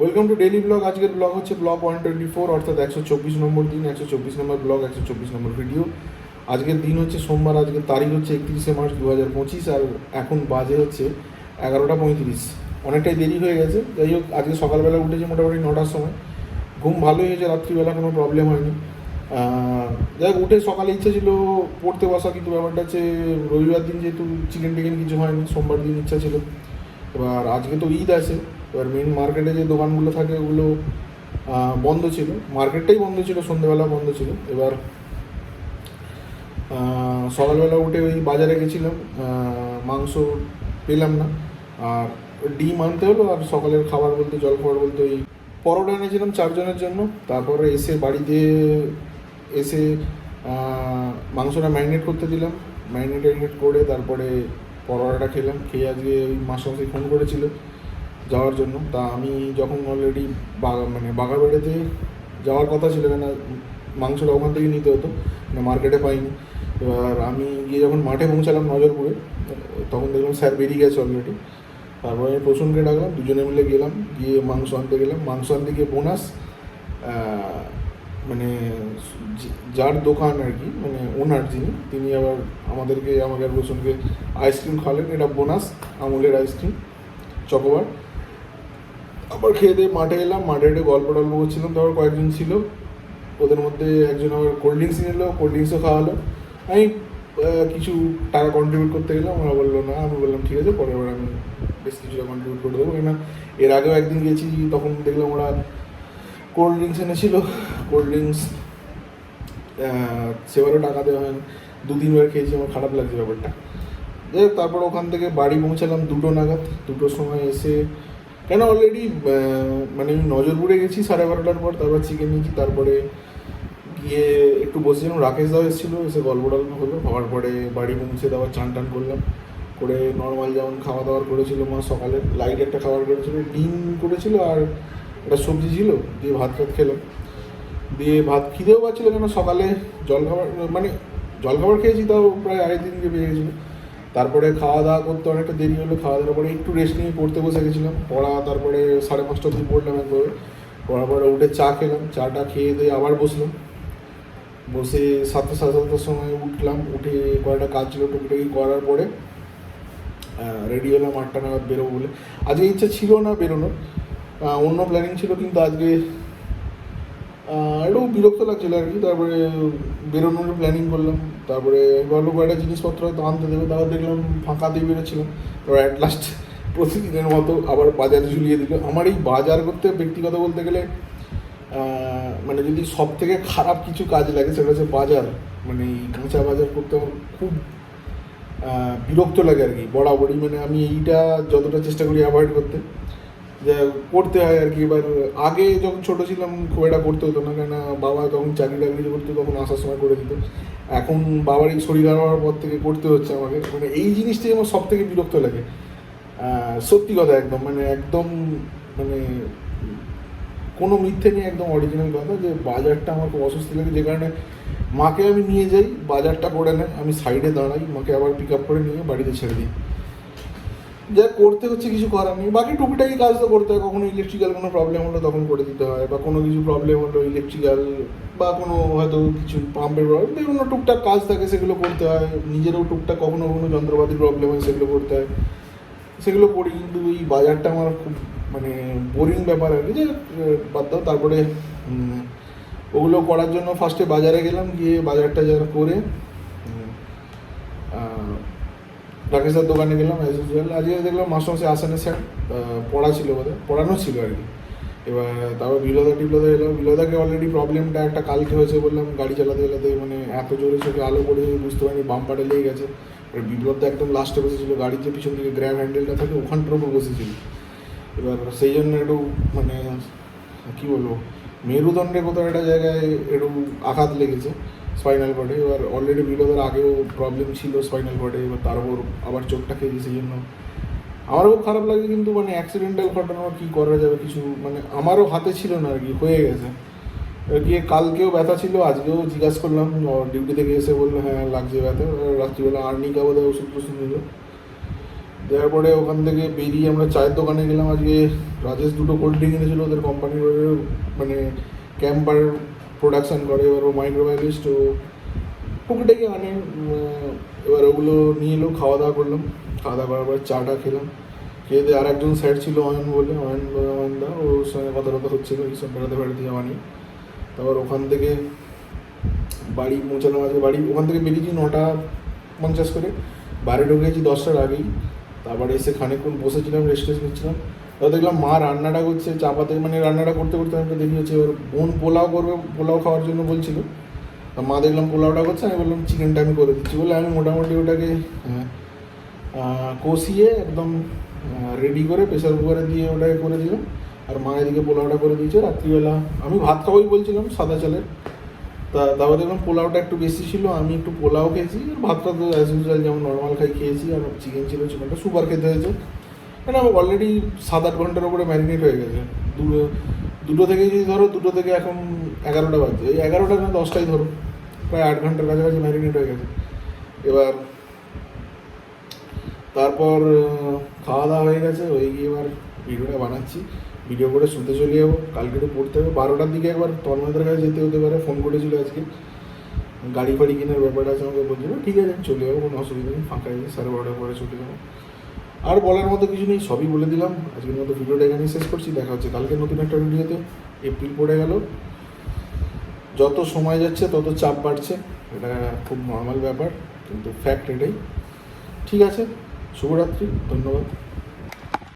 Welcome to daily blog. আজকের blog হচ্ছে blog 124, অর্থাৎ 124 নম্বর দিন, 124 নম্বর ব্লগ, 124 নম্বর ভিডিও। আজকের দিন হচ্ছে সোমবার, আজকের তারিখ হচ্ছে 31শে মার্চ 2025, আর এখন বাজে হচ্ছে 11টা 35। অনেকটাই দেরি হয়ে গেছে। যাই হোক, আজকে সকালবেলা উঠেছে মোটামুটি 9টার সময়। ঘুম ভালোই হয়েছে, রাত্রিবেলা কোনো প্রবলেম হয়নি। যাই হোক, উঠে সকালে ইচ্ছা ছিল পড়তে বসা, কিন্তু ব্যাপারটা হচ্ছে রবিবার দিন যেহেতু চিকেন টিকেন কিছু হয়নি, সোমবার দিন ইচ্ছা ছিল। এবার আজকে তো ঈদ আছে, এবার মেন মার্কেটে যে দোকানগুলো থাকে ওগুলো বন্ধ ছিল, মার্কেটটাই বন্ধ ছিল, সন্ধ্যেবেলা বন্ধ ছিল। এবার সকালবেলা উঠে ওই বাজারে গেছিলাম, মাংস পেলাম না, আর ডিম আনতে হলো। আর সকালের খাবার বলতে, জল খাবার বলতে ওই পরোটা এনেছিলাম 4 জনের জন্য। তারপরে এসে বাড়িতে এসে মাংসটা ম্যারিনেট করতে দিলাম, ম্যারিনেট করে তারপরে পরোটাটা খেলাম। খেয়ে আজকে ওই মাসি ফোন করেছিল যাওয়ার জন্য। তা আমি যখন অলরেডি বাগাবাড়িতে যাওয়ার কথা ছিল, কেন মাংসটা ওখান থেকে নিতে হতো, মানে মার্কেটে পাইনি। এবার আমি গিয়ে যখন মাঠে পৌঁছালাম নজরপুরে, তখন দেখলাম স্যার বেরিয়ে গেছে অলরেডি। তারপরে আমি প্রসূনকে ডাকলাম, দুজনে মিলে গেলাম, গিয়ে মাংস আনতে গেলাম। মাংস আনতে গিয়ে বোনাস, মানে যার দোকান আর কি, মানে ওনার যিনি, তিনি আবার আমাকে আর প্রসূনকে আইসক্রিম খাওয়ালেন। এটা বোনাস, আমুলের আইসক্রিম চকোবার। আবার খেয়ে দিয়ে মাঠে এলাম, মাঠে একটু গল্প টল্প করছিলাম। তারপর কয়েকজন ছিল, ওদের মধ্যে একজন আবার কোল্ড ড্রিঙ্কস নিলো, কোল্ড ড্রিঙ্কসও খাওয়ালো। আমি কিছু টাকা কন্ট্রিবিউট করতে গেলাম, ওরা বললো না। আমি বললাম ঠিক আছে, পরের বার আমি বেশ কিছুটা কন্ট্রিবিউট করে দেবো। কেন এর আগেও একদিন গেছি, তখন দেখলাম ওরা কোল্ড ড্রিঙ্কস এনেছিল। কোল্ড ড্রিঙ্কস সেবারও টাকা দেওয়া হয় না, 2-3 বার খেয়েছি, আমার খারাপ লাগছে ব্যাপারটা। যাই হোক, তারপর ওখান থেকে বাড়ি পৌঁছালাম 2টো নাগাদ। 2টোর সময় এসে, কেন অলরেডি মানে আমি নজরপুরে গেছি 12:30টার পর, তারপর চিকেন নিয়েছি। তারপরে গিয়ে একটু বসেছিলাম, রাকেশ দাও এসেছিলো, এসে গল্প টল্প হলো। হওয়ার পরে বাড়ি পৌঁছে দেওয়ার চান টান করলাম, করে নর্মাল যেমন খাওয়া দাওয়ার করেছিল মা, সকালে লাইট একটা খাবার করেছিল, ডিম করেছিল আর একটা সবজি ছিল, দিয়ে ভাত টাত খেলাম। দিয়ে ভাত খিদেও পাচ্ছিলো, কেন সকালে জলখাবার খেয়েছি, তাও প্রায় 2.5-3 বেজে গেছিলো। তারপরে খাওয়া দাওয়া করতে অনেকটা দেরি হলো। খাওয়া দাওয়ার পরে একটু রেস্ট নিয়ে পড়তে বসে গেছিলাম, পড়া। তারপরে 5:30 অবধি পড়লাম একভাবে। পড়ার পরে উঠে চা খেলাম, চাটা খেয়ে দিয়ে আবার বসলাম। বসে 7:30 সময় উঠলাম, উঠে কয়েকটা কাজ ছিল টুকিটাকি করার পরে রেডি হলাম 8টা নাগাদ বেরোবো বলে। আজকে ইচ্ছা ছিল না বেরোনোর, অন্য প্ল্যানিং ছিল, কিন্তু আজকে একটু বিরক্ত লাগছিলো আর কি। তারপরে বেরোনোর প্ল্যানিং করলাম। তারপরে ভালো কয়েকটা জিনিসপত্র হয়তো আনতে দেবে, তারপর দেখলাম ফাঁকাতেই বেরোচ্ছিলাম। তারপর অ্যাট লাস্ট প্রতিদিনের মতো আবার বাজার ঝুলিয়ে দিল। আমার এই বাজার করতে ব্যক্তিগত বলতে গেলে মানে যদি সব থেকে খারাপ কিছু কাজ লাগে সেটা হচ্ছে বাজার, মানে এই কাঁচা বাজার করতে আমার খুব বিরক্ত লাগে আর কি বরাবরই। মানে আমি এইটা যতটা চেষ্টা করি অ্যাভয়েড করতে, যা করতে হয় আর কি। এবার আগে যখন ছোটো ছিলাম খুব একটা করতে হতো না, কেন বাবা তখন চাকরি টাকরি করতো, তখন আসার সময় করে দিত। এখন বাবার এই শরীর খারাপ হওয়ার পর থেকে করতে হচ্ছে আমাকে। মানে এই জিনিসটাই আমার সব থেকে বিরক্ত লাগে, সত্যি কথা একদম, মানে একদম, মানে কোনো মিথ্যে নেই, একদম অরিজিনাল কথা, যে বাজারটা আমার খুব অস্বস্তি লাগে। যে কারণে মাকে আমি নিয়ে যাই, বাজারটা করে নেয়, আমি সাইডে দাঁড়াই, মাকে আবার পিক আপ করে নিয়ে বাড়িতে ছেড়ে দিই। যা করতে হচ্ছে, কিছু করার নেই। বাকি টুকিটাকি কাজ তো করতে হয়, কখনো ইলেকট্রিক্যাল কোনো প্রবলেম হলো তখন করে দিতে হয়, বা কোনো কিছু প্রবলেম হলো ইলেকট্রিক্যাল, বা কোনো হয়তো কিছু পাম্পের প্রবলেম, বিভিন্ন টুকটাক কাজ থাকে, সেগুলো করতে হয়। নিজেরও টুকটাক কখনো কোনো যন্ত্রপাতির প্রবলেম হয়, সেগুলো করতে হয়, সেগুলো করি। কিন্তু এই বাজারটা আমার খুব মানে বোরিং ব্যাপার আর কি, যে বাদ দাও। তারপরে ওগুলো করার জন্য ফার্স্টে বাজারে গেলাম, গিয়ে বাজারটা যারা করে রাকেশের দোকানে গেলাম অ্যাজ ইউজুয়াল। আজকে দেখলাম মাসে আসেনি স্যার, পড়া ছিল বোধহয়, পড়ানো ছিল আর কি। এবার তারপর বিলদা এলাম। বিলদাকে অলরেডি প্রবলেমটা একটা কালকে হয়েছে বললাম, গাড়ি চালাতে মানে এত জোরে চোখে আলো পড়ে বুঝতে পারিনি, বাম্পারে লেগে গেছে। এবার বিপ্লবদা একদম লাস্টে বসেছিল, গাড়ির যে পিছন দিকে গ্র্যাব হ্যান্ডেলটা থাকে ওখানটার উপর বসেছিল। এবার সেই জন্য একটু মানে কী বলবো, মেরুদণ্ডে কোথাও একটা জায়গায় একটু আঘাত লেগেছে স্পাইনাল কর্ডে। এবার অলরেডি বিপ্লবের আগেও প্রবলেম ছিল স্পাইনাল কর্ডে, এবার তার উপর আবার চোটটা খেয়েছে, সেই জন্য আমারও খুব খারাপ লাগে। কিন্তু মানে অ্যাক্সিডেন্টাল ঘটনা, কী করা যাবে কিছু, মানে আমারও হাতে ছিল না আর কি, হয়ে গেছে। গিয়ে কালকেও ব্যথা ছিল, আজকেও জিজ্ঞাসা করলাম, ডিউটি থেকে এসে বললো হ্যাঁ লাগছে ব্যথা। রাত্রিবেলা আর্নিকা বোধহয় ওষুধ টষুধ নিল। দেওয়ার পরে ওখান থেকে বেরিয়ে আমরা চায়ের দোকানে গেলাম। আজকে রাজেশ দুটো কোল্ড ড্রিঙ্ক এনেছিল ওদের কোম্পানির, মানে ক্যাম্পার প্রোডাকশান করে, এবার ও মাইক্রোবায়োলজিস্ট, ও টুকিটাকি আনে। এবার ওগুলো নিয়ে এলো, খাওয়া দাওয়া করলাম, খাওয়া দাওয়া করার পর চাটা খেলাম। খেয়ে দিয়ে আর একজন স্যার ছিল অয়ন বলে, অয়নদা, ওর সঙ্গে কথা টথা হচ্ছিলো এইসব বেড়াতে বেড়াতে যাওয়া নিয়ে। তারপর ওখান থেকে বাড়ি পৌঁছালাম, আজকে বাড়ি ওখান থেকে বেরিয়েছি 9:50 করে, বাড়ি ঢুকেছি 10টার আগেই। তারপরে এসে খানিকক্ষণ বসেছিলাম, রেস্ট নিচ্ছিলাম। তারপর দেখলাম মা রান্নাটা করছে চাপাতে, মানে রান্নাটা করতে করতে আমি দেখি হচ্ছে এবার বোন পোলাও করবে, পোলাও খাওয়ার জন্য বলছিল। মা দেখলাম পোলাওটা করছে, আমি বললাম চিকেনটা আমি করে দিচ্ছি বলে আমি মোটামুটি ওটাকে কষিয়ে একদম রেডি করে প্রেসার কুকারে দিয়ে ওটাকে করে দিলাম। আর মা এদিকে পোলাওটা করে দিয়েছে। রাত্রিবেলা আমি ভাত খাওয়াই বলছিলাম সাদা চালের, তারপর দেখলাম পোলাওটা একটু বেশি ছিল, আমি একটু পোলাও খেয়েছি, আর ভাতটা তো অ্যাজ ইউজুয়াল যেমন নর্মাল খাই খেয়েছি। আর চিকেন ছিল, চিকেনটা সুপার খেতে হয়েছে, মানে আমার অলরেডি 7-8 ঘন্টার উপরে ম্যারিনেট হয়ে গেছে। দুটো থেকে যদি ধরো, 2টো থেকে এখন 11টা বাজছে, এই 11টা না 10টাই ধরো, প্রায় 8 ঘন্টার কাছাকাছি ম্যারিনেট হয়ে গেছে। এবার তারপর খাওয়া দাওয়া হয়ে গেছে, হয়ে গিয়ে এবার ভিডিওটা বানাচ্ছি, ভিডিও করে শুতে চলে যাবো। কালকে তো পড়তে হবে, 12টার দিকে একবার তন্ময়দের কাছে যেতে হতে পারে, ফোন করেছিল আজকে, গাড়ি ফাড়ি কেনার ব্যাপারটা আছে, আমাকে বলছিল ঠিক আছে চলে যাবো, কোনো অসুবিধা নেই, ফাঁকা গিয়ে 12:30 পরে চলে যাবো। আর বলার মতো কিছু নেই, সবই বলে দিলাম। আজকের মতো ভিডিওটা এখানেই শেষ করছি, দেখা হচ্ছে কালকে নতুন একটা ভিডিওতে। এপ্রিল পড়ে গেল, যত সময় যাচ্ছে তত চাপ বাড়ছে, এটা খুব নর্মাল ব্যাপার, কিন্তু ফ্যাক্ট এটাই। ঠিক আছে, শুভরাত্রি, ধন্যবাদ।